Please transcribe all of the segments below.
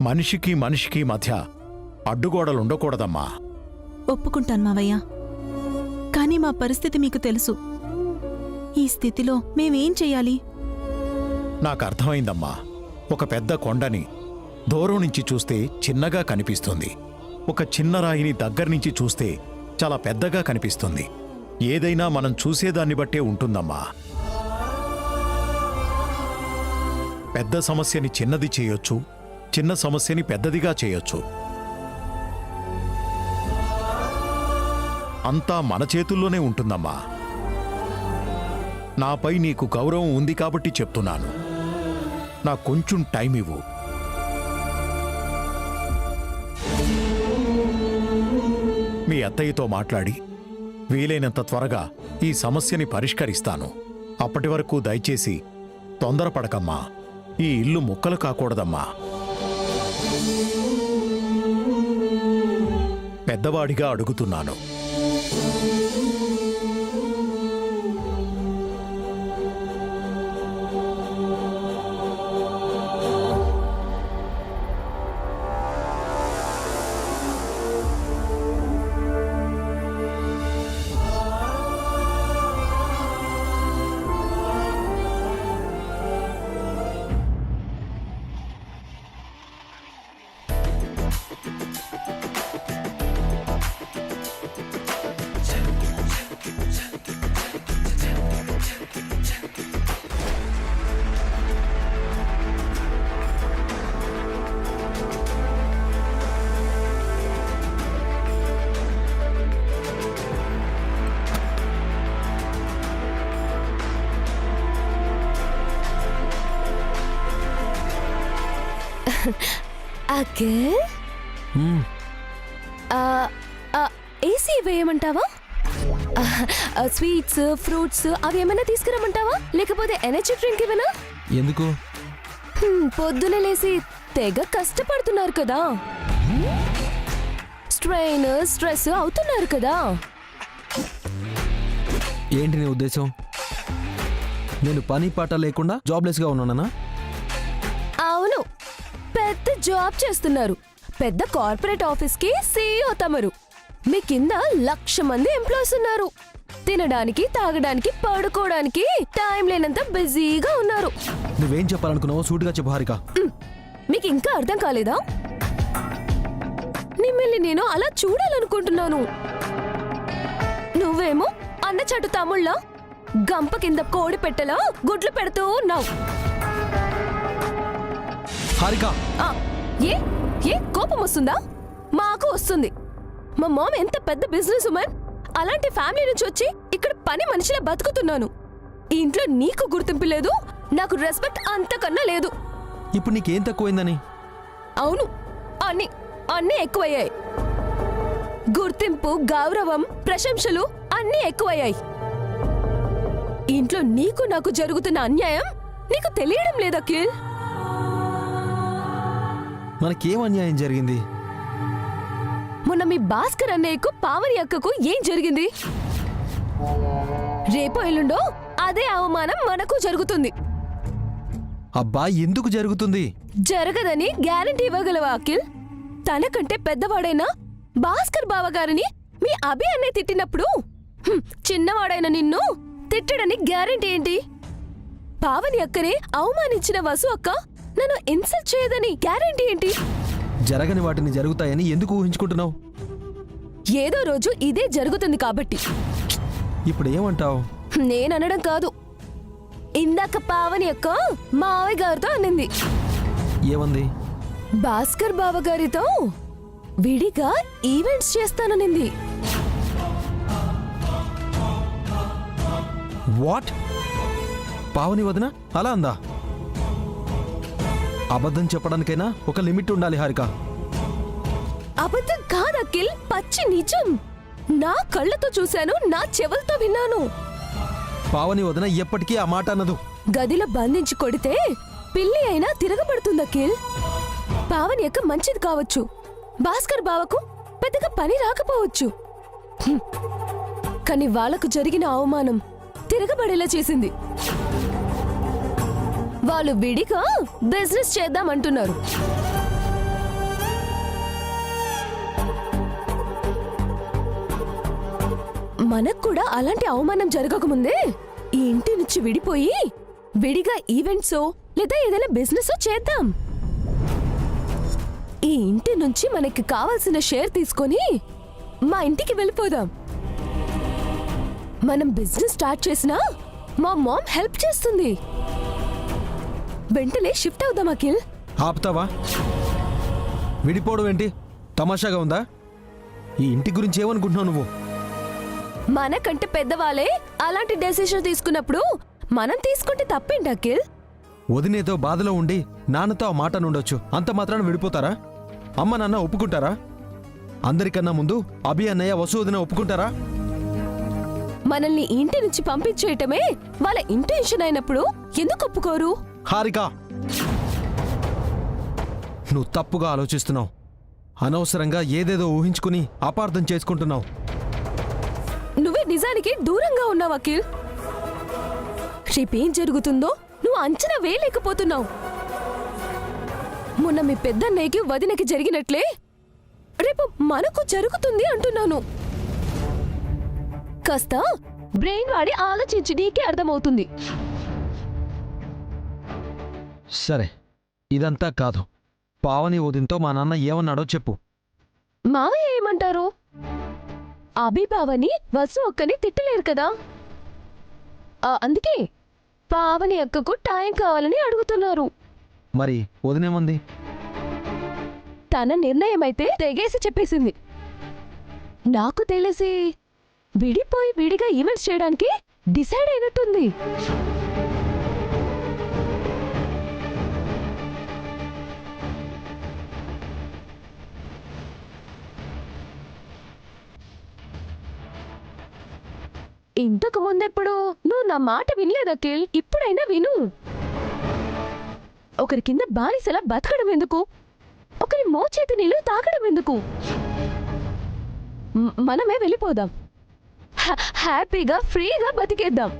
మనిషికి మనిషికి మధ్య అడ్డుగోడలుండకూడదమ్మా. ఒప్పుకుంటాను మావయ్య. కానీ మా పరిస్థితి మీకు తెలుసు. ఈ స్థితిలో మేమేం చెయ్యాలి? నాకు అర్థమైందమ్మా. ఒక పెద్ద కొండని దూరం నుంచి చూస్తే చిన్నగా కనిపిస్తుంది. ఒక చిన్న రాయిని దగ్గర్నుంచి చూస్తే చాలా పెద్దగా కనిపిస్తుంది. ఏదైనా మనం చూసేదాన్ని బట్టే ఉంటుందమ్మా. పెద్ద సమస్యని చిన్నది చేయొచ్చు, చిన్న సమస్యని పెద్దదిగా చేయొచ్చు. అంతా మన చేతుల్లోనే ఉంటుందమ్మా. నాపై నీకు గౌరవం ఉంది కాబట్టి చెప్తున్నాను. నాకు కొంచెం టైం ఇవ్వు. మీ అత్తయ్యతో మాట్లాడి వీలైనంత త్వరగా ఈ సమస్యని పరిష్కరిస్తాను. అప్పటి వరకు దయచేసి తొందరపడకమ్మా. ఈ ఇల్లు ముక్కలు కాకూడదమ్మా. పెద్దవాడిగా అడుగుతున్నాను. అఖిల్, ఏసీ వేయమంటావా? స్వీట్స్, ఫ్రూట్స్ అవి ఏమైనా తీసుకురమ్మంటావా? లేకపోతే ఎనర్జీ డ్రింక్ ఏమైనా? ఎందుకు? పొద్దున లేసి తెగ కష్టపడుతున్నారు కదా, స్ట్రెయిన్ స్ట్రెస్ అవుతున్నారు కదా. ఏంటి నీ ఉద్దేశం? నేను పని పాట లేకుండా జాబ్లెస్గా ఉన్నానా? అవును, పెద్ద జాబ్ చేస్తున్నారు. పెద్ద కార్పొరేట్ ఆఫీస్ కి CEO తమరు. మీ కింద 1,00,000 మంది ఎంప్లాయీస్ ఉన్నారు. తినడానికి, తాగడానికి, పడుకోవడానికి టైం లేనంత బిజీగా ఉన్నారు. నువ్వేం చెప్పాలనుకున్నావో సూటిగా చెప్పు హారిక. మీకు ఇంకా అర్థం కాలేదా? నిమ్మల్ని నేను అలా చూడాలనుకుంటున్నాను. నువ్వేమో అన్న చాటు తమ్ముళ్ళ గంప కింద కోడి పెట్టలా గుడ్లు పెడుతూ ఉన్నావు. హారిక, ఏ ఏ కోపం వస్తుందా? మాకు వస్తుంది. మా మామ్ ఎంత పెద్ద బిజినెస్ ఉమెన్. అలాంటి ఫ్యామిలీ నుంచి వచ్చి ఇక్కడ పని మనిషిలా బతుకుతున్నాను. ఈ ఇంట్లో నీకు గుర్తింపు లేదు, నాకు రెస్పెక్ట్ అంతకన్నా లేదు. ఇప్పుడు నీకేం తక్కువైందని? అవును, అన్ని అన్నీ ఎక్కువయ్యాయి. గుర్తింపు, గౌరవం, ప్రశంసలు అన్నీ ఎక్కువయ్యాయి. ఇంట్లో నీకు నాకు జరుగుతున్న అన్యాయం నీకు తెలియడం లేదా అఖిల్? మనకేం అన్యాయం జరిగింది? మొన్న మీ భాస్కర్ అన్నయ్యకు, పావని అక్కకు ఏం జరిగింది? రేపో ఎల్లుండో అదే అవమానం మనకు జరుగుతుంది. అబ్బా, ఎందుకు జరుగుతుంది? జరగదని గ్యారంటీ ఇవ్వగలవా అఖిల్? తనకంటే పెద్దవాడైన భాస్కర్ బావగారిని మీ అభి అన్నయ్య తిట్టినప్పుడు చిన్నవాడైన నిన్ను తిట్టడని గ్యారంటీ ఏంటి? పావని అక్కనే అవమానించిన వసు అక్క నన్ను ఇన్సల్ట్ చేయదని గ్యారంటీ ఏంటి? జరగని వాటిని జరుగుతాయని ఎందుకు ఊహించుకుంటున్నావు? ఏదో రోజు ఇదే జరుగుతుంది కాబట్టి. ఇప్పుడు ఏమంటావు? నేననడం కాదు, ఇందాక పావని అక్క మావయ్య గారితో అనింది. ఏమంది? భాస్కర్ బావగారితో విడిగా ఈవెంట్స్ చేస్తాననింది. వాట్? పావని వదిన అలా అందా? అబద్ధం చెప్పడానికైనా ఒక లిమిట్ ఉండాలి హారిక. అబద్ధం కాదు అఖిల్, పచ్చి నిజం. నా కళ్ళతో చూశాను, నా చెవులతో విన్నాను. పావని వదిన ఎప్పటికీ ఆ మాట అన్నదు. గదిలో బంధించి కొడితే పిల్లి అయినా తిరగబడుతుంది అఖిల్. పావని అక్క మంచిది కావచ్చు, భాస్కర్ బావకు పెద్దగా పని రాకపోవచ్చు. కానీ వాళ్లకు జరిగిన అవమానం తిరగబడేలా చేసింది. వాళ్ళు విడిగా బిజినెస్ చేద్దామంటున్నారు. మనకు కూడా అలాంటి అవమానం జరగకముందే ఈ ఇంటి నుంచి విడిపోయి విడిగా ఈవెంట్సో లేదా ఏదైనా బిజినెస్ చేద్దాం. ఈ ఇంటి నుంచి మనకి కావాల్సిన షేర్ తీసుకొని మా ఇంటికి వెళ్ళిపోదాం. మనం బిజినెస్ స్టార్ట్ చేసినా మా మామ్ హెల్ప్ చేస్తుంది. వెంటనే షిఫ్ట్ అవుదాం అఖిల్. ఆపుతావా? విడిపోవడం ఏంటి? తమాషాగా ఉందా? ఈ ఇంటి గురించి ఏమనుకుంటున్నావు నువ్వు? మనకంటే పెద్దవాళ్ళే అలాంటి డెసిషన్ తీసుకున్నప్పుడు మనం తీసుకుంటే తప్పేంటి అఖిల్? వదినేతో బాధలో ఉండి నాన్నతో ఆ మాట నుండొచ్చు, అంత మాత్రాన విడిపోతారా? అమ్మ నాన్న ఒప్పుకుంటారా? అందరికన్నా ముందు అభి అన్నయ్య వసు వదిన ఒప్పుకుంటారా? మనల్ని ఇంటి నుంచి పంపించేయటమే వాళ్ళ ఇంటెన్షన్ అయినప్పుడు ఎందుకు ఒప్పుకోరు? హారిక, నువ్వు తప్పుగా ఆలోచిస్తున్నావు. అనవసరంగా ఏదేదో ఊహించుకుని అపార్థం చేసుకుంటున్నావు. నువ్వే నిజానికి దూరంగా ఉన్నావు అఖిల్. రేపేం జరుగుతుందో నువ్వు అంచనా వేయలేకపోతున్నావు. మొన్న మీ పెద్దన్నయ్యకి వదినకి జరిగినట్లే రేపు మనకు జరుగుతుంది అంటున్నాను. కాస్త బ్రెయిన్ వాడి ఆలోచించి నీకే అర్థమవుతుంది. సరే, ఇదంతా కాదు. పావని వదినతో మా నాన్న ఏమన్నాడో చెప్పు. మావయ్య ఏమంటారు? అభిపావని వసు అక్కని తిట్టలేరు కదా, అందుకే పావని అక్కకు టైం కావాలని అడుగుతున్నారు. మరి వదినేమంది? తన నిర్ణయం అయితే తెగేసి చెప్పేసింది. నాకు తెలిసి విడిపోయి విడిగా ఈవెంట్స్ చేయడానికి డిసైడ్ అయినట్టుంది. ఇంతకు ముందెప్పుడు నువ్వు నా మాట వినలేదు అఖిల్. ఇప్పుడైనా విను. ఒకరి కింద బానిసలా బతకడం ఎందుకు? ఒకరి మోచేతి నీళ్ళు తాగడం ఎందుకు? మనమే వెళ్ళిపోదాం. హ్యాపీగా ఫ్రీగా బతికేద్దాం.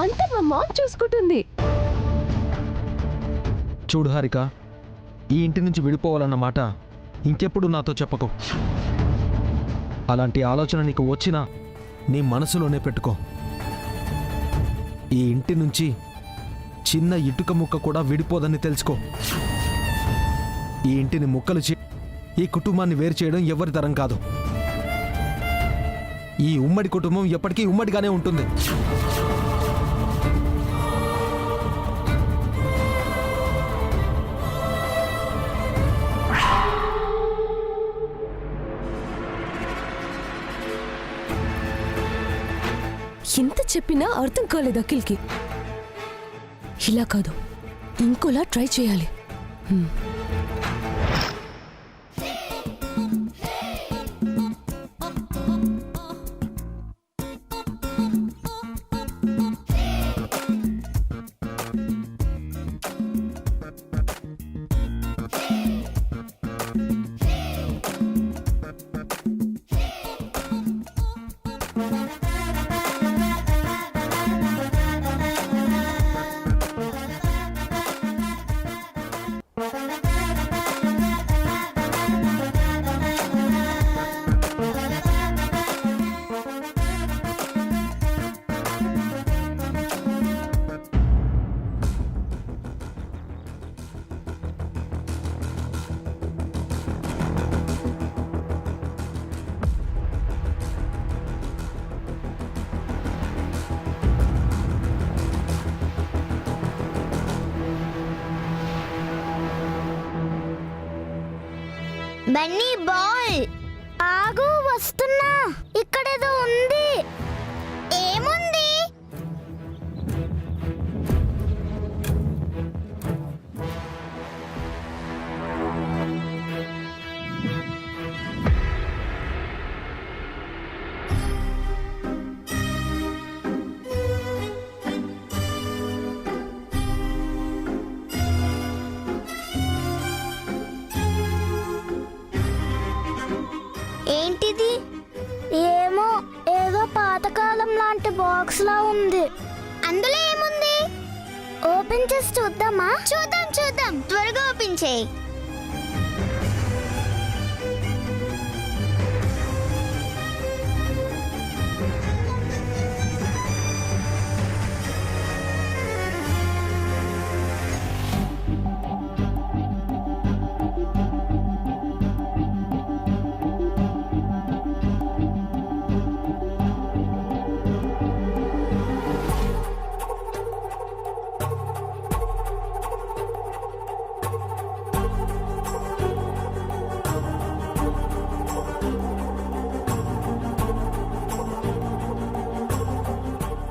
అంతా మా మామ్ చూసుకుంటుంది. చూడు హారిక, ఈ ఇంటి నుంచి విడిపోవాలన్నమాట ఇంకెప్పుడు నాతో చెప్పకు. అలాంటి ఆలోచన నీకు వచ్చినా నీ మనసులోనే పెట్టుకో. ఈ ఇంటి నుంచి చిన్న ఇటుక ముక్క కూడా విడిపోదని తెలుసుకో. ఈ ఇంటిని ముక్కలు ఈ కుటుంబాన్ని వేరు చేయడం ఎవరి తరం కాదు. ఈ ఉమ్మడి కుటుంబం ఎప్పటికీ ఉమ్మడిగానే ఉంటుంది. ఎంత చెప్పినా అర్థం కాలేదు అఖిల్కి. ఇలా కాదు, ఇంకోలా ట్రై చేయాలి. బన్నీ బాయ్, ఆగు, వస్తున్నా. ఇక్కడేదో ఉంది. ఏముంది? ఏంటిది? ఏమో, ఏదో పాతకాలం లాంటి బాక్స్ లా ఉంది. అందులో ఏముంది? ఓపెన్ చేసి చూద్దామా? చూద్దాం చూద్దాం, త్వరగా ఓపెన్ చేయి.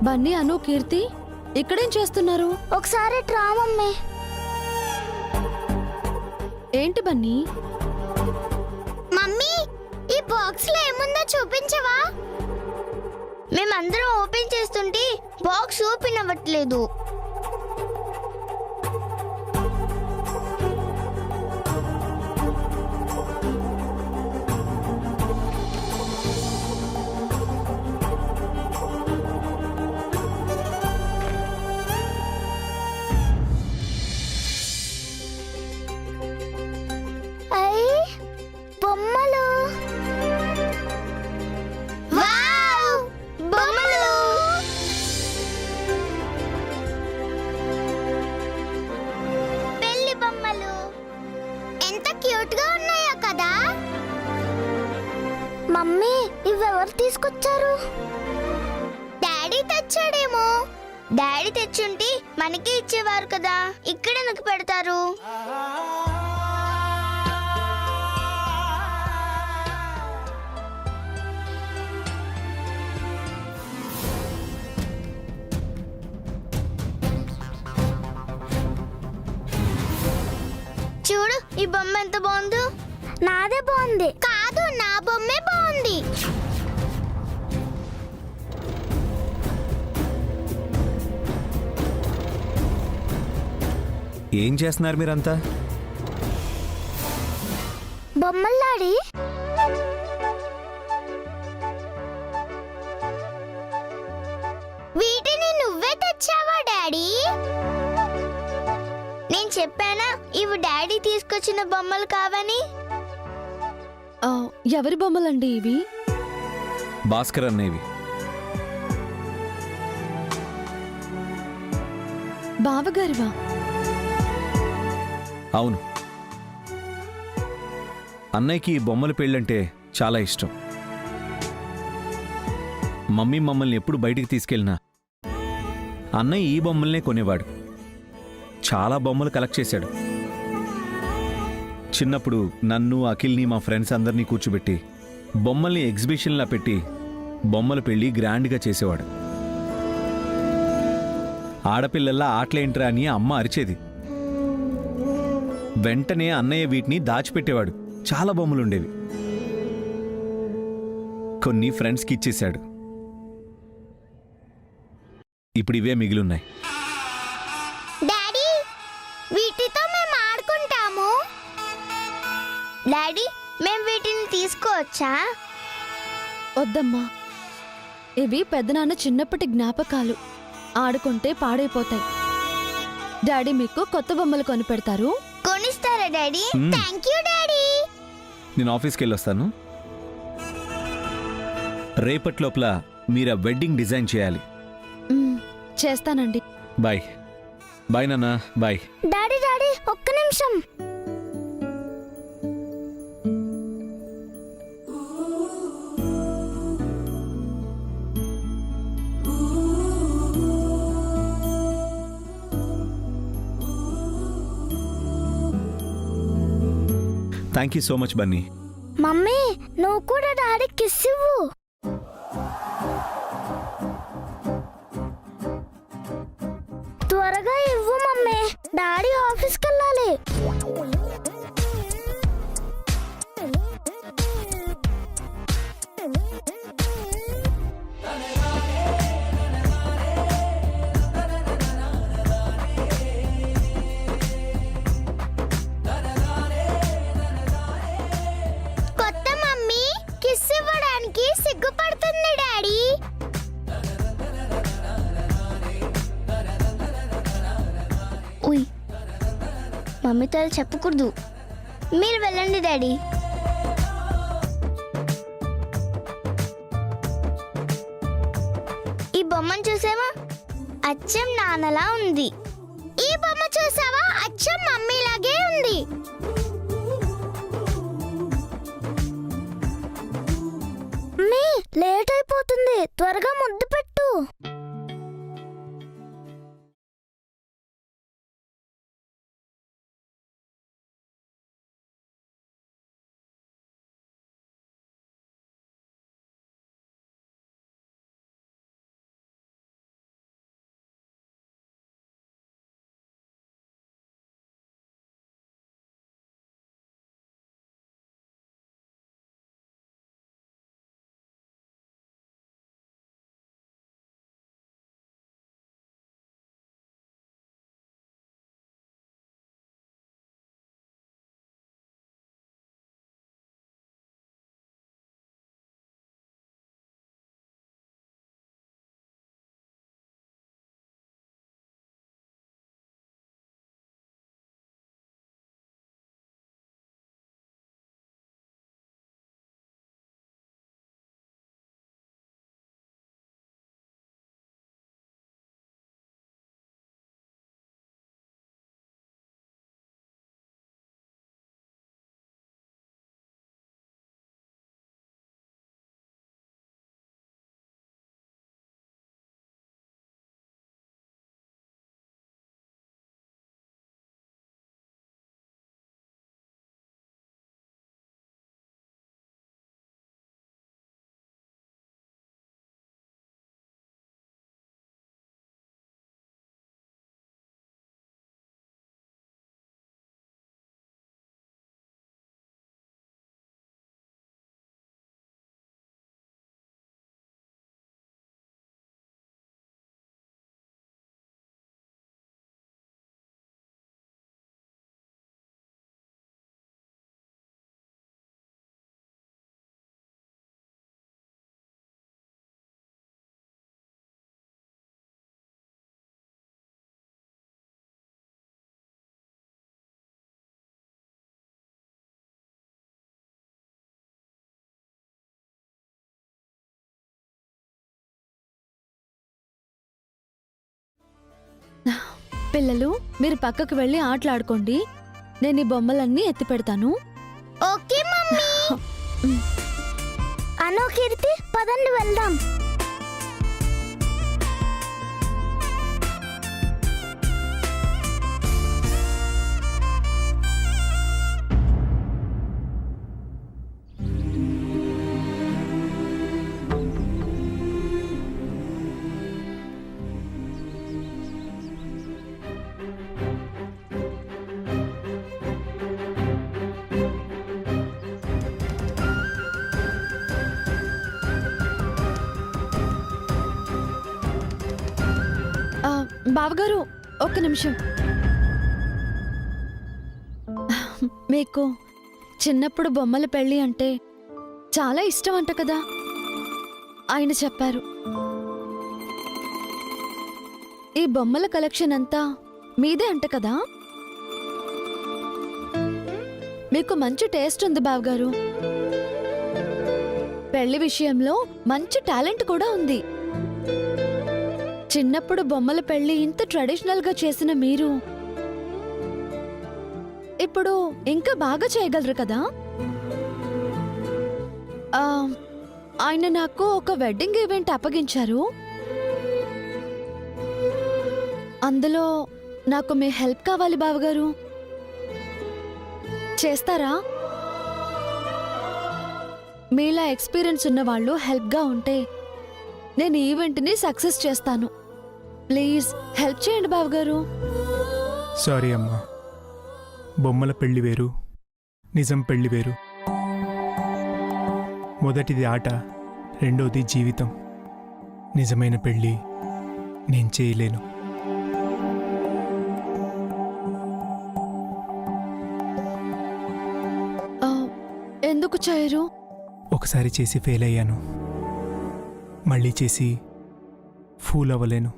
బన్నీ, అను, కీర్తి ఇక్కడేం చేస్తున్నారు? ఒకసారి ట్రా మమ్మీ. ఏంటి బన్నీ? మమ్మీ, ఈ బాక్స్ లో ఏముందో చూపించవా? మేమందరం ఓపెన్ చేస్తుంటే బాక్స్ ఓపెన్ అవ్వట్లేదు. బొమ్మలు. వావ్! బొమ్మలు. పెళ్లి బొమ్మలు ఎంత క్యూట్ గా ఉన్నాయో కదా. మమ్మీ, ఇవెవరు తీసుకొచ్చారు? డాడీ తెచ్చాడేమో. డాడీ తెచ్చుంటే మనకి ఇచ్చేవారు కదా, ఇక్కడ ఎందుకు పెడతారు? చూడు, ఈ బొమ్మ ఎంత బాగుందో. నాదే బాగుంది. కాదు, నా బొమ్మే బాగుంది. ఏం చేస్తున్నారు మీరంతా? బొమ్మలు డాడీ. వీటిని నువ్వే తెచ్చావా డాడీ? నేను చెప్పానా ఇవి డాడీ తీసుకొచ్చిన బొమ్మలు కావని? ఎవరి బొమ్మలండి ఇవి? భాస్కర్ అన్నయ్యవి. బావగారివా? అవును, అన్నయ్యకి ఈ బొమ్మల పెళ్ళంటే చాలా ఇష్టం. మమ్మీ మమ్మల్ని ఎప్పుడు బయటికి తీసుకెళ్ళినా అన్నయ్య ఈ బొమ్మల్నే కొనేవాడు. చాలా బొమ్మలు కలెక్ట్ చేశాడు. చిన్నప్పుడు నన్ను, అఖిల్ని, మా ఫ్రెండ్స్ అందరినీ కూర్చోబెట్టి బొమ్మల్ని ఎగ్జిబిషన్లా పెట్టి బొమ్మల పెళ్ళి గ్రాండ్గా చేసేవాడు. ఆడపిల్లల్లా ఆటలేంట్రా అని అమ్మ అరిచేది. వెంటనే అన్నయ్య వీటిని దాచిపెట్టేవాడు. చాలా బొమ్మలుండేవి. కొన్ని ఫ్రెండ్స్కి ఇచ్చేశాడు. ఇప్పుడు ఇవే మిగిలిన్నాయి. డాడీ, వీటితో మేము ఆడుకుంటాము. డాడీ, మేము వీటిని తీసుకోవచ్చా? వద్దమ్మా, ఇవి పెద్దనాన్న చిన్నప్పటి జ్ఞాపకాలు. ఆడుకుంటే పాడైపోతాయి. డాడీ మీకు కొత్త బొమ్మలు కొనిపెడతారు. కొనిస్తారా డాడీ? Thank you daddy. నేను ఆఫీస్కి వెళ్ళొస్తాను. రేపటి లోపల మీరు ఆ వెడ్డింగ్ డిజైన్ చేయాలి. చేస్తానండి. బాయ్. బాయ్ నాన్న. బాయ్. డాడీ డాడీ, ఒక్క నిమిషం. Thank you so much Bunny. Mummy, నువ్వు కూడా డాడీ కిస్ ఇవ్వు. త్వరగా ఇవ్వు మమ్మీ, డాడీ ఆఫీస్కి వెళ్ళాలి. కొత్త మమ్మీ కిస్ ఇవ్వడానికి సిగ్గుపడుతుంది డాడీ. ఉయ్, మమ్మీతో చెప్పకూడదు. మీరు వెళ్ళండి డాడీ. ఈ బొమ్మను చూసావా? అచ్చం నాన్నలా ఉంది. ఈ బొమ్మ చూసావా? అచ్చం మమ్మీలాగే ఉంది. లేట్ అయిపోతుంది, త్వరగా ముద్దు పెట్టు. పిల్లలు మీరు పక్కకు వెళ్ళి ఆటలాడుకోండి, నేను ఈ బొమ్మలన్నీ ఎత్తి పెడతాను. Okay mummy. అను కీర్తి పదండి వెళ్దాం. ఆ, బావగారు ఒక్క నిమిషం. మీకు చిన్నప్పుడు బొమ్మల పెళ్ళి అంటే చాలా ఇష్టం అంట కదా, ఆయన చెప్పారు. ఈ బొమ్మల కలెక్షన్ అంతా మీదే అంట కదా. మీకు మంచి టేస్ట్ ఉంది బావగారు. పెళ్లి విషయంలో మంచి టాలెంట్ కూడా ఉంది. చిన్నప్పుడు బొమ్మల పెళ్లి ఇంత ట్రెడిషనల్ గా చేసిన మీరు ఇప్పుడు ఇంకా బాగా చేయగలరు కదా. ఆ, ఆయన నాకు ఒక వెడ్డింగ్ ఈవెంట్ అప్పగించారు. అందులో నాకు మీ హెల్ప్ కావాలి బావగారు. చేస్తారా? మీలా ఎక్స్పీరియన్స్ ఉన్న వాళ్ళు హెల్ప్గా ఉంటే నేను ఈవెంట్ని సక్సెస్ చేస్తాను. ప్లీజ్ హెల్ప్ చేయండి బావగారు. సారీ అమ్మా, బొమ్మల పెళ్లి వేరు, నిజం పెళ్లి వేరు. మొదటిది ఆట, రెండోది జీవితం. నిజమైన పెళ్లి నేను చేయలేను. ఆ, ఎందుకు చేయరు? ఒకసారి చేసి ఫెయిల్ అయ్యాను, మళ్ళీ చేసి ఫూల్ అవ్వలేను.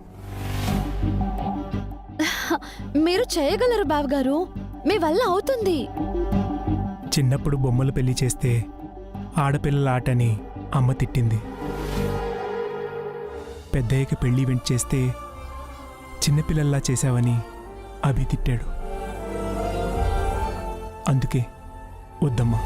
మీరు చేయగలరు బావగారు, మీ వల్ల అవుతుంది. చిన్నప్పుడు బొమ్మల పెళ్లి చేస్తే ఆడపిల్లల ఆటని అమ్మ తిట్టింది. పెద్దయ్యకి పెళ్లి ఈవెంట్ చేస్తే చిన్నపిల్లల్లా చేశావని అభి తిట్టాడు. అందుకే వద్దమ్మా.